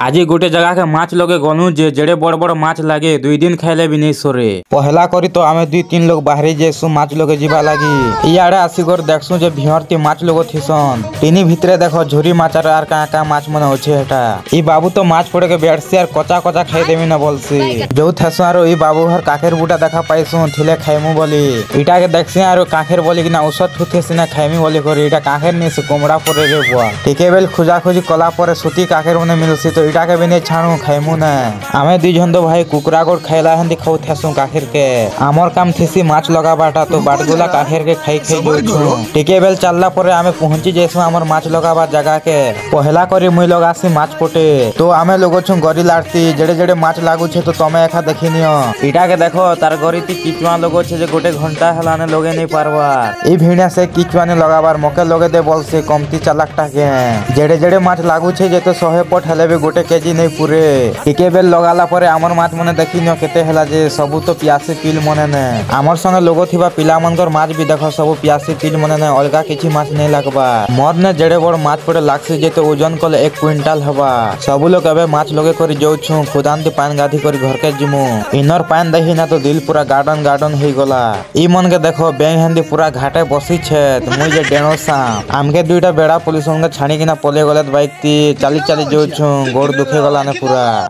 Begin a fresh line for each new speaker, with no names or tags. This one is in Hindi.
आज गोटे जगह के माछ लगे गलु जे जेड़े बड़ बड़ माछ लागे 2 दिन खाइले भी नहीं सरे। पहला करी तो आमे 2-3 लोग बाहरी जेसु माछ लगे जीवा लागी इयाड़े आसी कर देखसु जे भिहरती माछ लोग थिसन टिनी भितरे देखो झुरी माछर आर का माछ मन होछे हेटा ई बाबू तो माछ पड़े के बेडसी आर कचा कचा खाई देमी न बोलसी जो थेसु आरो ई बाबू हर काखेर बुटा देखा पाइसु थिले खाइमु बोली इटा के देखसी आरो काखेर बोली कि ना औषध ठुथेसी ना खाइमी बोली कर इटा काखेर नि से कोमड़ा परे रे बुआ टिके बेल खुजा खुजी कला परे सुती काखेर मने मिलसी तो इटा के भी नहीं छाणु खाइमु ना आमे 2 जन दो भाई कुकुरा गोड़ खाइला हंदी खाउ थेसु काखेर के आमर काम थेसी माछ लगा बाटा तो बाटगुला काखेर के खाई जोछु टिके बेल चलला परे आमे पहुंची जेसु आमर माछ लगाबा जगह के पहला करी मुई लगासी माछ पोटे तो आमे लोगो छु गरी लाडती जेडे जेडे माछ लागु छे तो तमे एखा देखिनियो इटा के देखो तार गरीती किचवा लोगो छे जे गोटे घंटा हलाने लगे नहीं पारबा ई भिणा से किचवा ने लगाबार मके लगे दे बोल से कमती चालाकटा के जेडे जेडे माछ लागु छे जे तो 100 पट हेले भी गोटे केजी नहीं पूरे टिके बेल लगाला परे आमर माछ मने देखिनियो केते हला जे सबु तो प्यासी पिल मने ने आमर संगे लोगो थिबा पिला मनकर माछ भी देखो सबु प्यासी पिल मने ने अलगा किछि माछ नहीं लागबा मर ने जेडे बड़ माछ पड़े लागसे जे तो ओजन कले 1 क्विंटल हवा सबु लोग अबे माछ लगे करी जाउ छु खुदान दे पान गाधी करी घर के जिमु इनर पान दही ना तो दिल पूरा गार्डन गार्डन हे गला ई मन के देखो बेंग हंदी पूरा घाटे बसी छे मुई जे डेनोसा आमके दुईटा बेड़ा पुलिस संगे छाणी किना पले गले बाइक ती चाली चाली जाउ छु गोड़ दुखे गला ने पूरा।